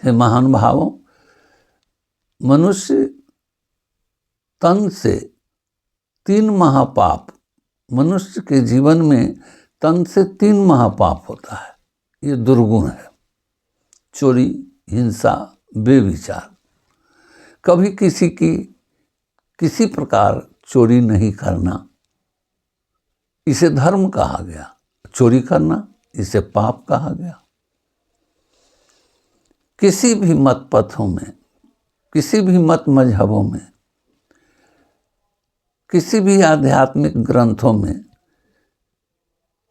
हे महान भावों, मनुष्य तन से 3 महापाप, मनुष्य के जीवन में तन से 3 महापाप होता है। ये दुर्गुण है। चोरी, हिंसा, बेविचार। कभी किसी की किसी प्रकार चोरी नहीं करना, इसे धर्म कहा गया। चोरी करना, इसे पाप कहा गया। किसी भी मत पथों में, किसी भी मत मजहबों में, किसी भी आध्यात्मिक ग्रंथों में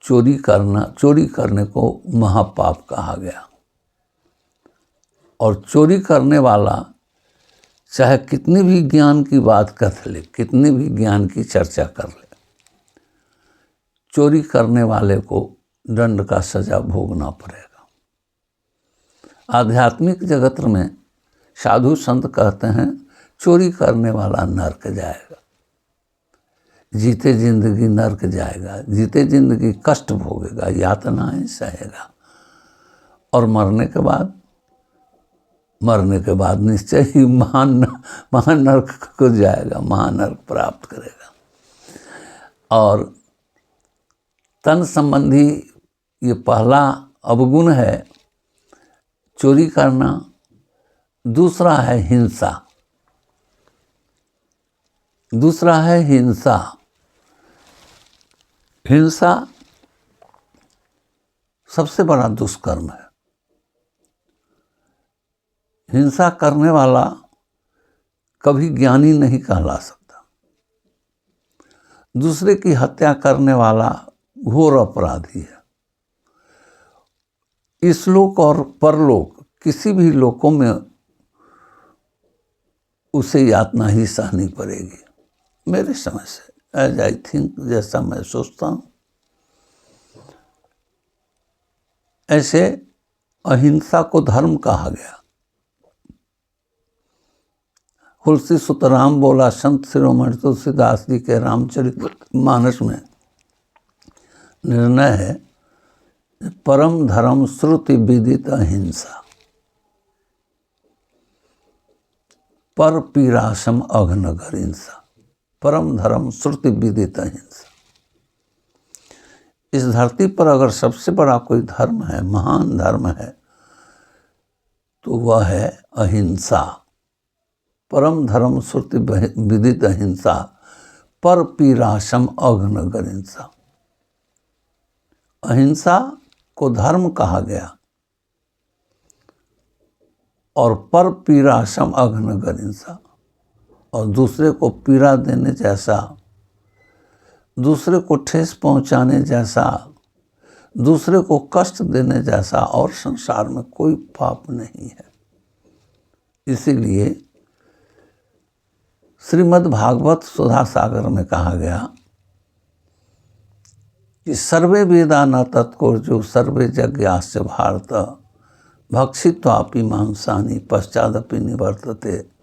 चोरी करने को महापाप कहा गया। और चोरी करने वाला चाहे कितनी भी ज्ञान की बात कर ले, कितनी भी ज्ञान की चर्चा कर ले, चोरी करने वाले को दंड का सजा भोगना पड़ेगा। आध्यात्मिक जगत में साधु संत कहते हैं चोरी करने वाला नरक जाएगा, जीते जिंदगी नरक जाएगा, जीते जिंदगी कष्ट भोगेगा, यातनाएं सहेगा, और मरने के बाद निश्चय ही महानर्क को जाएगा, महानर्क प्राप्त करेगा। और तन संबंधी ये पहला अवगुण है, चोरी करना। दूसरा है हिंसा। हिंसा सबसे बड़ा दुष्कर्म है। हिंसा करने वाला कभी ज्ञानी नहीं कहला सकता। दूसरे की हत्या करने वाला घोर अपराधी है। इस लोक और परलोक किसी भी लोकों में उसे यातना ही सहनी पड़ेगी, मेरे समझ से, एज आई थिंक, जैसा मैं सोचता हूँ। ऐसे अहिंसा को धर्म कहा गया। तुलसी सुतराम बोला, संत शिरोमणि तुलसीदास जी के रामचरितमानस में निर्णय है, परम धर्म श्रुति विदित अहिंसा, पर पीरासम अघनगर हिंसा। परम धर्म श्रुति विदित अहिंसा। इस धरती पर अगर सबसे बड़ा कोई धर्म है, महान धर्म है, तो वह है अहिंसा। परम धर्म श्रुति विदित अहिंसा, पर पीरासम अघनगर हिंसा। अहिंसा को धर्म कहा गया और पर पीरासम अघनगर हिंसा, और दूसरे को पीड़ा देने जैसा, दूसरे को ठेस पहुंचाने जैसा, दूसरे को कष्ट देने जैसा और संसार में कोई पाप नहीं है। इसीलिए श्रीमद् भागवत सुधा सागर में कहा गया कि सर्वे वेदा न तत्कोर्जो सर्वे यज्ञाश्च भारत भक्षित्वापि मांसानि पश्चादपि निवर्तते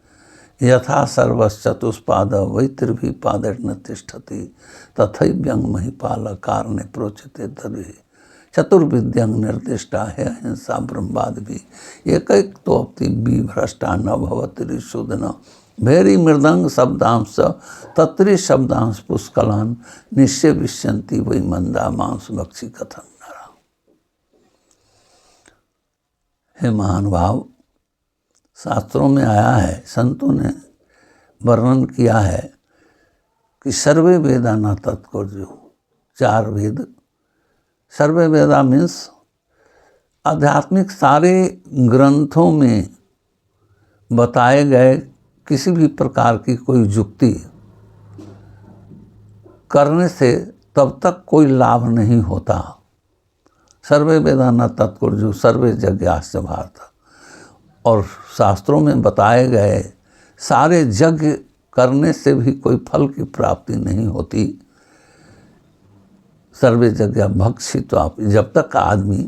यथा सर्वश्चतुष्पाद वैतिर्भिपादेन तिष्ठति तथैव्यंग महिपाल कारणे प्रोचिते तर्हि चतुर्विद्यं निर्दिष्टा है अहिंसा ब्रह्मादि भी एक तो अपि विभ्रष्टा न भवति ऋषुदन भेरी मृदंग शब्दांश तत्री शब्दांश पुष्कलान निश्चय विश्यंति वै मंदा मांस भक्षी कथम नरा। हे महान भाव, शास्त्रों में आया है, संतों ने वर्णन किया है कि सर्वे वेदा न तत्कोर्जो, 4 वेद। सर्वे वेदा मीन्स आध्यात्मिक सारे ग्रंथों में बताए गए किसी भी प्रकार की कोई युक्ति करने से तब तक कोई लाभ नहीं होता। सर्वे वेदा न तत्कोर्जो सर्वे यज्ञाश्च भारत। और शास्त्रों में बताए गए सारे यज्ञ करने से भी कोई फल की प्राप्ति नहीं होती। सर्वे यज्ञ भक्षित्वाप, जब तक आदमी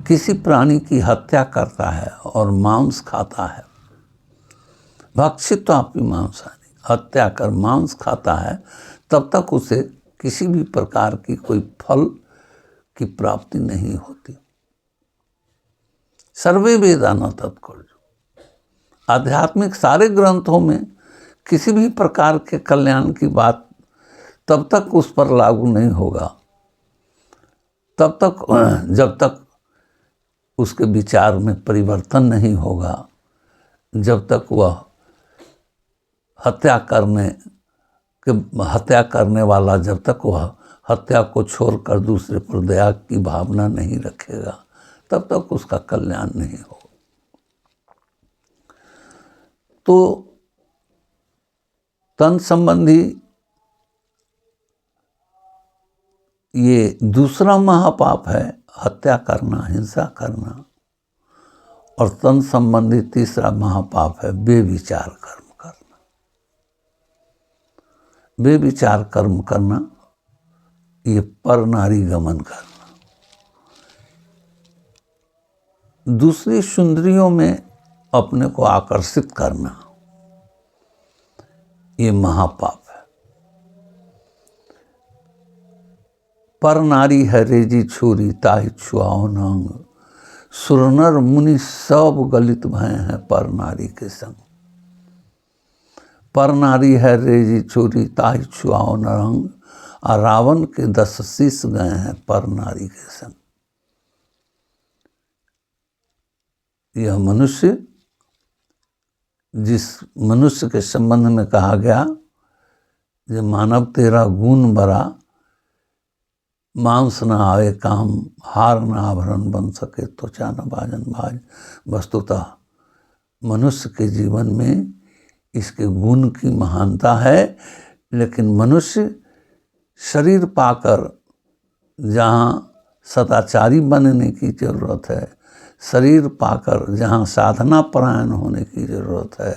किसी प्राणी की हत्या करता है और मांस खाता है, भक्षित्वापि मांसानि, हत्या कर मांस खाता है, तब तक उसे किसी भी प्रकार की कोई फल की प्राप्ति नहीं होती। सर्वे वेदा न तत्कुर्युः। आध्यात्मिक सारे ग्रंथों में किसी भी प्रकार के कल्याण की बात तब तक उस पर लागू नहीं होगा, तब तक जब तक उसके विचार में परिवर्तन नहीं होगा, जब तक वह हत्या करने वाला जब तक वह हत्या को छोड़कर दूसरे पर दया की भावना नहीं रखेगा, तब तक उसका कल्याण नहीं होगा। तो तन संबंधी ये दूसरा महापाप है, हत्या करना, हिंसा करना। और तन संबंधी तीसरा महापाप है बेविचार कर्म करना। बेविचार कर्म करना, ये पर नारी गमन करना, दूसरी सुंदरियों में अपने को आकर्षित करना, ये महापाप है। पर नारी है रेजी छोरी ताहि छुआओ नंग, सुरनर मुनि सब गलित भय हैं पर नारी के संग। पर नारी है रेजी छोरी ताहि छुआओ नरंग, और रावण के 10 शीश गए हैं पर नारी के संग। यह मनुष्य, जिस मनुष्य के संबंध में कहा गया जो मानव तेरा गुण बरा, मांस न आवे काम, हार न आभरण बन सके त्वचा न बाजन भाज। वस्तुतः मनुष्य के जीवन में इसके गुण की महानता है, लेकिन मनुष्य शरीर पाकर जहाँ सदाचारी बनने की जरूरत है, शरीर पाकर जहाँ साधना परायण होने की जरूरत है,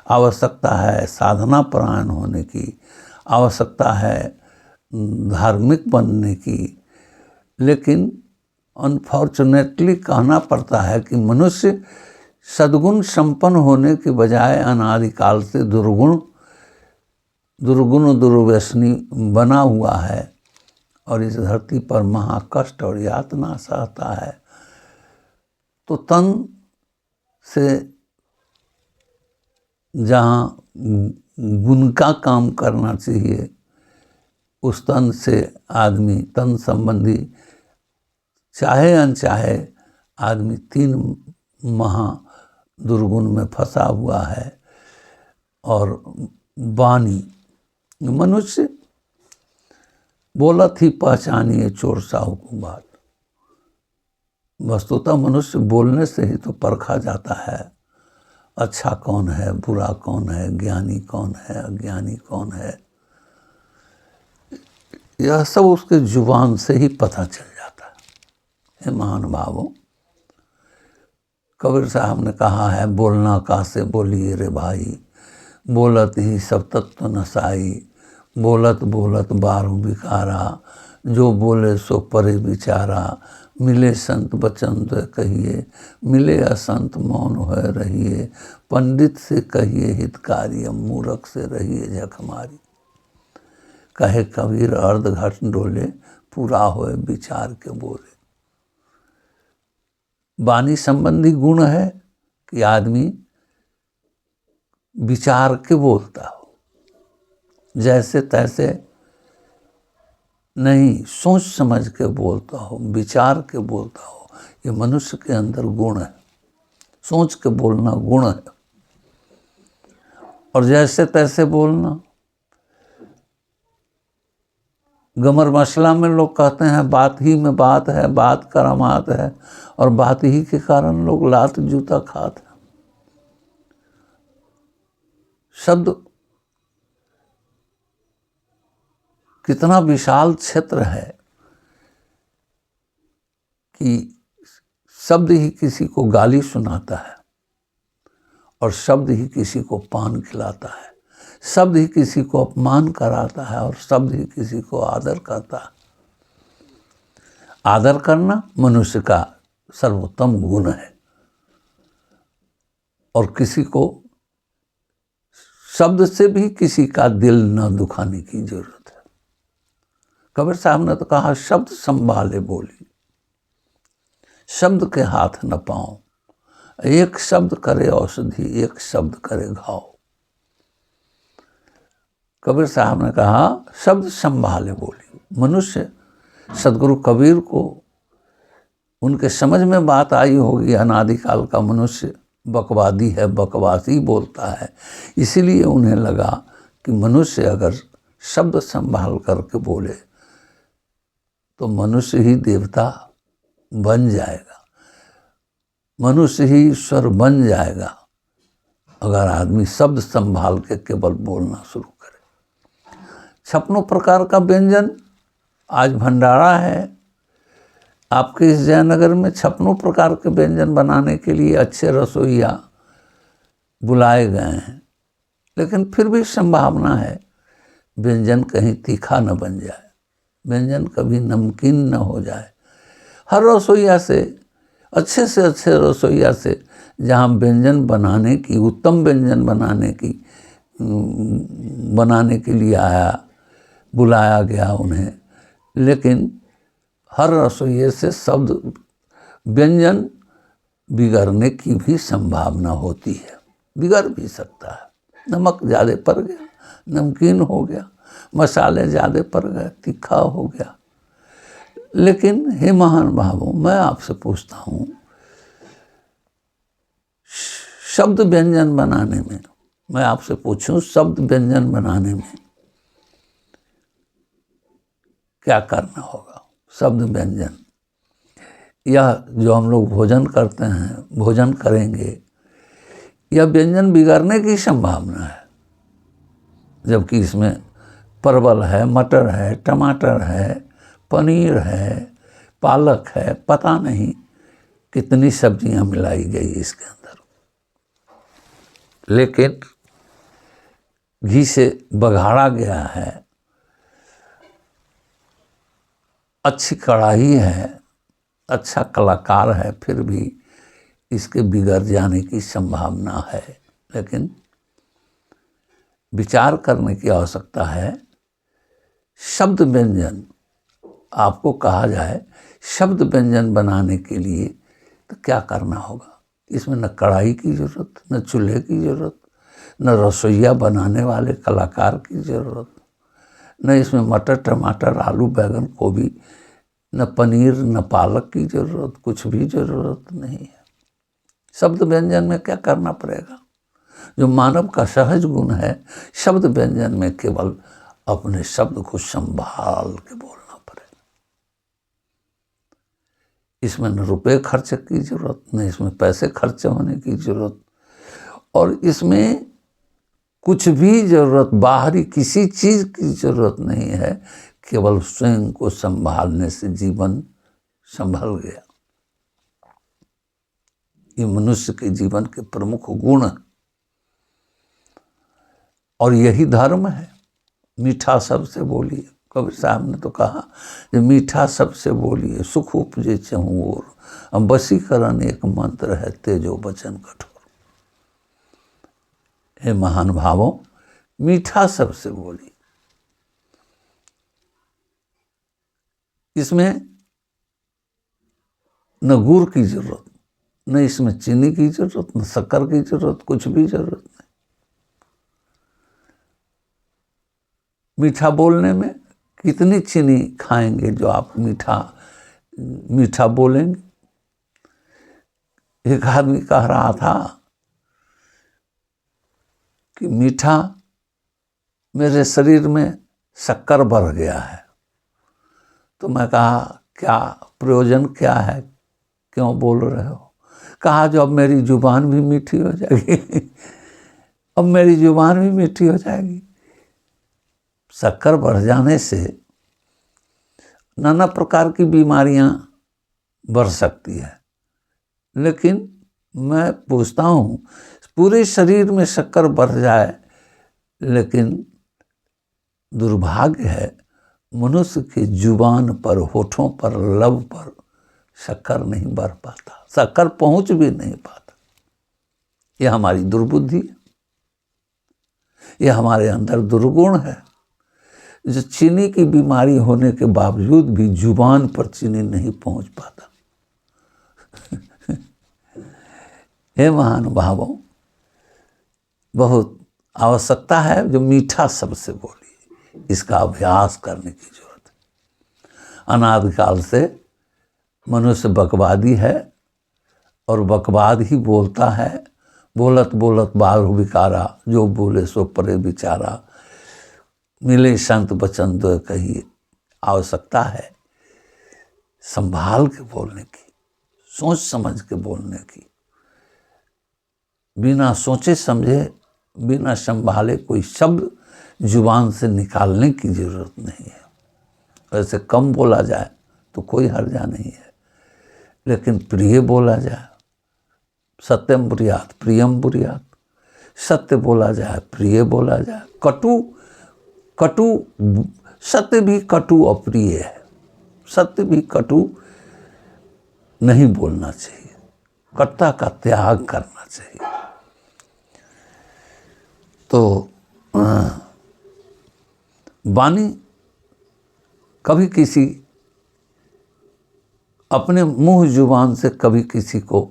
आवश्यकता है साधना परायण होने की, आवश्यकता है धार्मिक बनने की, लेकिन अनफॉर्चुनेटली कहना पड़ता है कि मनुष्य सद्गुण संपन्न होने के बजाय अनादिकाल से दुर्गुण दुर्व्यसनी बना हुआ है और इस धरती पर महाकष्ट और यातना सहता है। तो तन से जहाँ गुण का काम करना चाहिए, उस तन से आदमी, तन संबंधी चाहे अनचाहे आदमी 3 महा दुर्गुण में फंसा हुआ है। और वाणी, मनुष्य बोलत ही पहचानिए चोर साहू को बात। वस्तुतः मनुष्य बोलने से ही तो परखा जाता है, अच्छा कौन है, बुरा कौन है, ज्ञानी कौन है, अज्ञानी कौन है। यह सब उसके जुबान से ही पता चल जाता है। हे महानुभावों, कबीर साहब ने कहा है, बोलना कासे बोलिए रे भाई, बोलत ही सब तत्व नसाई, बोलत बोलत बारू बिकारा, जो बोले सो परे विचारा, मिले संत बचन तो कहिए, मिले असंत मौन होए रहिए, पंडित से कहिए हितकारी, मूर्ख से रहिए झकमारी। कहे कबीर अर्ध घट डोले, पूरा होए विचार के बोले। वाणी संबंधी गुण है कि आदमी विचार के बोलता हो, जैसे तैसे नहीं, सोच समझ के बोलता हो, विचार के बोलता हो। ये मनुष्य के अंदर गुण है, सोच के बोलना गुण है। और जैसे तैसे बोलना, गमर मसला में लोग कहते हैं बात ही में बात है, बात करामात है, और बात ही के कारण लोग लात जूता खाते हैं। शब्द कितना विशाल क्षेत्र है कि शब्द ही किसी को गाली सुनाता है, और शब्द ही किसी को पान खिलाता है, शब्द ही किसी को अपमान कराता है, और शब्द ही किसी को आदर करता है। आदर करना मनुष्य का सर्वोत्तम गुण है, और किसी को शब्द से भी किसी का दिल न दुखाने की जरूरत है। कबीर साहब ने तो कहा, शब्द संभाले बोली, शब्द के हाथ न पाओ, एक शब्द करे औषधि, एक शब्द करे घाव। कबीर साहब ने कहा शब्द संभाले बोली। मनुष्य सदगुरु कबीर को उनके समझ में बात आई होगी, अनादिकाल का मनुष्य बकवादी है, बकवासी बोलता है, इसीलिए उन्हें लगा कि मनुष्य अगर शब्द संभाल करके बोले तो मनुष्य ही देवता बन जाएगा, मनुष्य ही ईश्वर बन जाएगा अगर आदमी शब्द संभाल के केवल बोलना शुरू करे। 56 प्रकार का व्यंजन आज भंडारा है आपके इस जयनगर में। 56 प्रकार के व्यंजन बनाने के लिए अच्छे रसोइया बुलाए गए हैं, लेकिन फिर भी संभावना है व्यंजन कहीं तीखा न बन जाए, व्यंजन कभी नमकीन न हो जाए। हर रसोइया से अच्छे रसोइया से जहाँ व्यंजन बनाने की, उत्तम व्यंजन बनाने के लिए बुलाया गया उन्हें, लेकिन हर रसोइये से शब्द व्यंजन बिगड़ने की भी संभावना होती है, बिगड़ भी सकता है। नमक ज़्यादा पड़ गया, नमकीन हो गया, मसाले ज़्यादा पड़ गए, तीखा हो गया। लेकिन हे महान भावों, मैं आपसे पूछता हूँ, शब्द व्यंजन बनाने में, मैं आपसे पूछूं शब्द व्यंजन बनाने में क्या करना होगा? शब्द व्यंजन, यह जो हम लोग भोजन करते हैं, भोजन करेंगे, यह व्यंजन बिगड़ने की संभावना है, जबकि इसमें परवल है, मटर है, टमाटर है, पनीर है, पालक है, पता नहीं कितनी सब्जियां मिलाई गई इसके अंदर, लेकिन घी से बघाड़ा गया है, अच्छी कढ़ाई है, अच्छा कलाकार है, फिर भी इसके बिगड़ जाने की संभावना है। लेकिन विचार करने की आवश्यकता है। शब्द व्यंजन आपको कहा जाए, शब्द व्यंजन बनाने के लिए तो क्या करना होगा? इसमें न कढ़ाई की ज़रूरत, न चूल्हे की ज़रूरत, न रसोइया बनाने वाले कलाकार की ज़रूरत, न इसमें मटर, टमाटर, आलू, बैंगन, गोभी, न पनीर, न पालक की ज़रूरत, कुछ भी ज़रूरत नहीं है। शब्द व्यंजन में क्या करना पड़ेगा? जो मानव का सहज गुण है, शब्द व्यंजन में केवल अपने शब्द को संभाल के बोलना पड़ेगा। इसमें न रुपए खर्च की जरूरत, न इसमें पैसे खर्च होने की जरूरत, और इसमें कुछ भी जरूरत, बाहरी किसी चीज की जरूरत नहीं है। केवल स्वयं को संभालने से जीवन संभल गया। ये मनुष्य के जीवन के प्रमुख गुण है और यही धर्म है। मीठा सबसे बोलिए, कबीर साहब ने तो कहा कि मीठा सबसे बोलिए, सुख उपजे चहुँ ओर, हम वशीकरण एक मंत्र है, तेजो वचन कठोर। हे महान भावों, मीठा सबसे बोलिए। इसमें न गुड़ की जरूरत, न इसमें चीनी की जरूरत, न शक्कर की जरूरत, कुछ भी जरूरत नहीं। मीठा बोलने में कितनी चीनी खाएंगे जो आप मीठा बोलेंगे? एक आदमी कह रहा था कि मीठा, मेरे शरीर में शक्कर बढ़ गया है। तो मैं कहा क्या प्रयोजन क्या है, क्यों बोल रहे हो? कहा जो अब मेरी जुबान भी मीठी हो जाएगी अब मेरी जुबान भी मीठी हो जाएगी। शक्कर बढ़ जाने से नाना प्रकार की बीमारियां बढ़ सकती है, लेकिन मैं पूछता हूँ, पूरे शरीर में शक्कर बढ़ जाए, लेकिन दुर्भाग्य है मनुष्य की जुबान पर, होठों पर, लब पर शक्कर नहीं बढ़ पाता, शक्कर पहुंच भी नहीं पाता। यह हमारी दुर्बुद्धि है, यह हमारे अंदर दुर्गुण है। जो चीनी की बीमारी होने के बावजूद भी जुबान पर चीनी नहीं पहुंच पाता हे महानुभावों, बहुत आवश्यकता है जो मीठा सबसे बोलिए, इसका अभ्यास करने की जरूरत है। अनादिकाल से मनुष्य बकवादी है और बकवाद ही बोलता है। बोलत बोलत बारु विकारा, जो बोले सो परे विचारा। मिले संत बचन दो कहिए। आवश्यकता है संभाल के बोलने की, सोच समझ के बोलने की। बिना सोचे समझे, बिना संभाले कोई शब्द जुबान से निकालने की जरूरत नहीं है। वैसे कम बोला जाए तो कोई हर्जा नहीं है, लेकिन प्रिय बोला जाए, सत्यम बुरियात प्रियम बुरियात, सत्य बोला जाए, प्रिय बोला जाए। कटु सत्य भी कटु अप्रिय है। सत्य भी कटु नहीं बोलना चाहिए, कटुता का त्याग करना चाहिए। तो वाणी कभी किसी अपने मुंह जुबान से कभी किसी को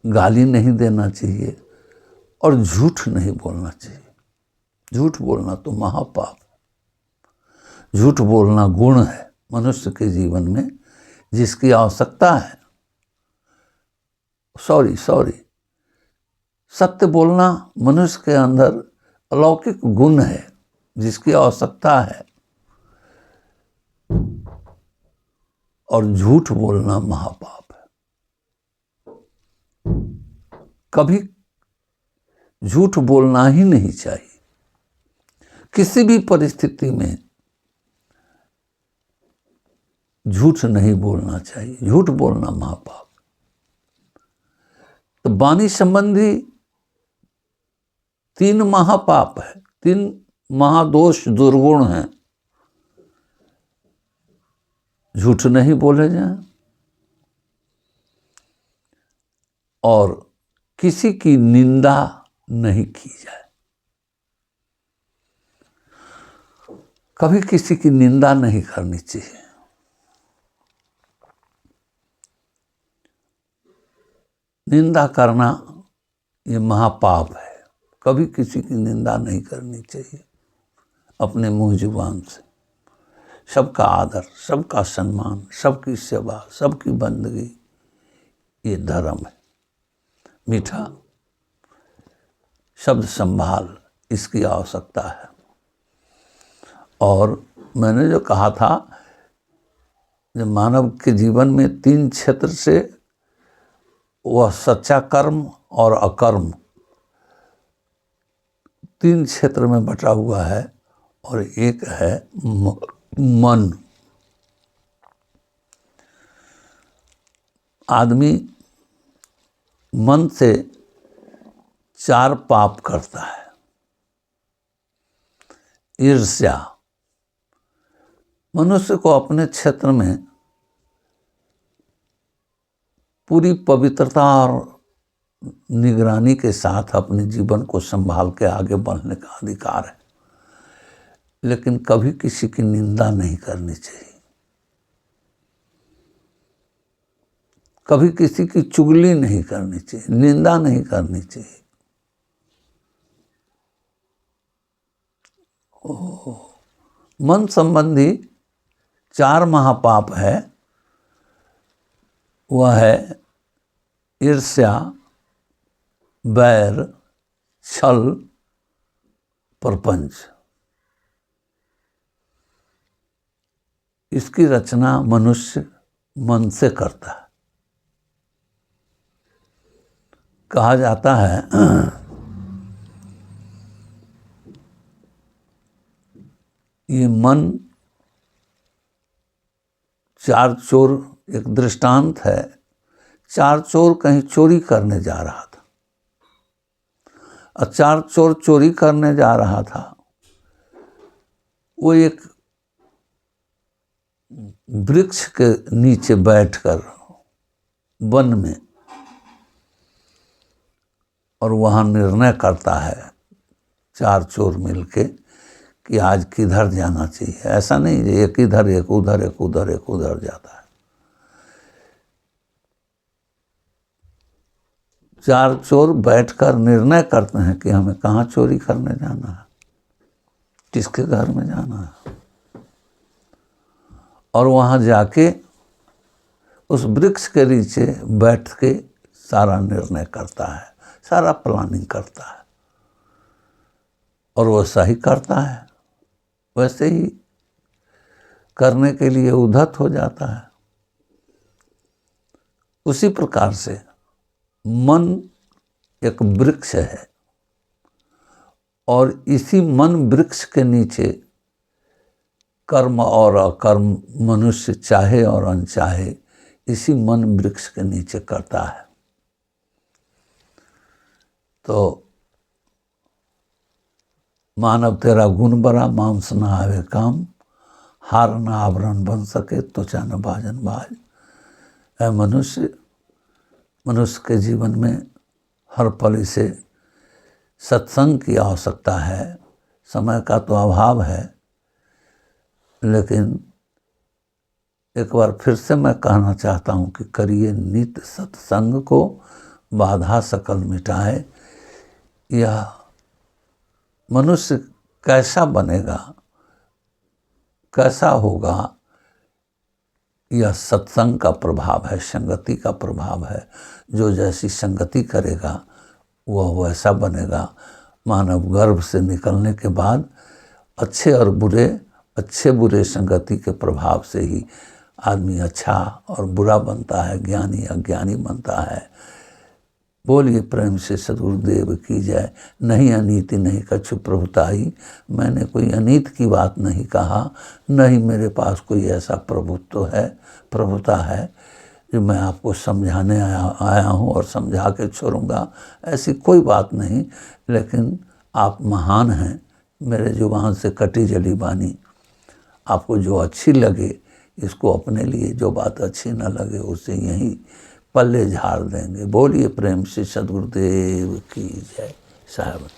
गाली नहीं देना चाहिए और झूठ नहीं बोलना चाहिए। झूठ बोलना तो महापाप। झूठ बोलना गुण है मनुष्य के जीवन में, जिसकी आवश्यकता है। सॉरी, सत्य बोलना मनुष्य के अंदर अलौकिक गुण है, जिसकी आवश्यकता है। और झूठ बोलना महापाप है। कभी झूठ बोलना ही नहीं चाहिए। किसी भी परिस्थिति में झूठ नहीं बोलना चाहिए। झूठ बोलना महापाप। तो वाणी संबंधी 3 महापाप है, 3 महादोष दुर्गुण हैं। झूठ नहीं बोले जाए और किसी की निंदा नहीं की जाए। कभी किसी की निंदा नहीं करनी चाहिए। निंदा करना ये महापाप है। कभी किसी की निंदा नहीं करनी चाहिए अपने मुंह जुबान से। सबका आदर, सबका सम्मान, सबकी सेवा, सबकी बंदगी, ये धर्म है। मीठा शब्द संभाल, इसकी आवश्यकता है। और मैंने जो कहा था, जो मानव के जीवन में 3 क्षेत्र से वह सच्चा कर्म और अकर्म 3 क्षेत्र में बटा हुआ है। और एक है मन। आदमी मन से 4 पाप करता है। ईर्ष्या, मनुष्य को अपने क्षेत्र में पूरी पवित्रता और निगरानी के साथ अपने जीवन को संभाल के आगे बढ़ने का अधिकार है, लेकिन कभी किसी की निंदा नहीं करनी चाहिए। कभी किसी की चुगली नहीं करनी चाहिए, निंदा नहीं करनी चाहिए। मन संबंधी 4 महापाप है। वह है ईर्ष्या, बैर, छल, प्रपंच। इसकी रचना मनुष्य मन से करता है। कहा जाता है ये मन 4 चोर, एक दृष्टांत है। 4 चोर कहीं चोरी करने जा रहा था और 4 चोर चोरी करने जा रहा था। वो एक वृक्ष के नीचे बैठकर वन में, और वहाँ निर्णय करता है 4 चोर मिलके कि आज किधर जाना चाहिए। ऐसा नहीं एक इधर एक उधर, एक उधर एक उधर जाता है। चार चोर बैठकर निर्णय करते हैं कि हमें कहाँ चोरी करने जाना है, किसके घर में जाना है, और वहाँ जाके उस वृक्ष के नीचे बैठ के सारा निर्णय करता है, सारा प्लानिंग करता है, और वैसा ही करता है, वैसे ही करने के लिए उद्धत हो जाता है। उसी प्रकार से मन एक वृक्ष है, और इसी मन वृक्ष के नीचे कर्म और अकर्म मनुष्य चाहे और अनचाहे इसी मन वृक्ष के नीचे करता है। तो मानव तेरा गुण बड़ा, मांस न आवे काम, हार न आवरण बन सके त्वचा न भाजन भाज। ऐ मनुष्य, मनुष्य के जीवन में हर पल इसे सत्संग की आवश्यकता है। समय का तो अभाव है, लेकिन एक बार फिर से मैं कहना चाहता हूँ कि करिए नित्य सत्संग को, बाधा सकल मिटाए। यह मनुष्य कैसा बनेगा, कैसा होगा, यह सत्संग का प्रभाव है, संगति का प्रभाव है। जो जैसी संगति करेगा वह वैसा बनेगा। मानव गर्भ से निकलने के बाद अच्छे और बुरे, अच्छे बुरे संगति के प्रभाव से ही आदमी अच्छा और बुरा बनता है, ज्ञानी अज्ञानी बनता है। बोलिए प्रेम से सद्गुरुदेव की जय। नहीं अनीति नहीं कछु प्रभुताई, मैंने कोई अनीत की बात नहीं कहा, नहीं मेरे पास कोई ऐसा प्रभुत्व है, प्रभुता है जो मैं आपको समझाने आया हूँ और समझा के छोड़ूंगा, ऐसी कोई बात नहीं। लेकिन आप महान हैं, मेरे जुबान से कटी जली बानी। आपको जो अच्छी लगे इसको अपने लिए, जो बात अच्छी न लगे उसे यहीं पल्ले झाड़ देंगे। बोलिए प्रेम से सद्गुरुदेव की जय। साहब।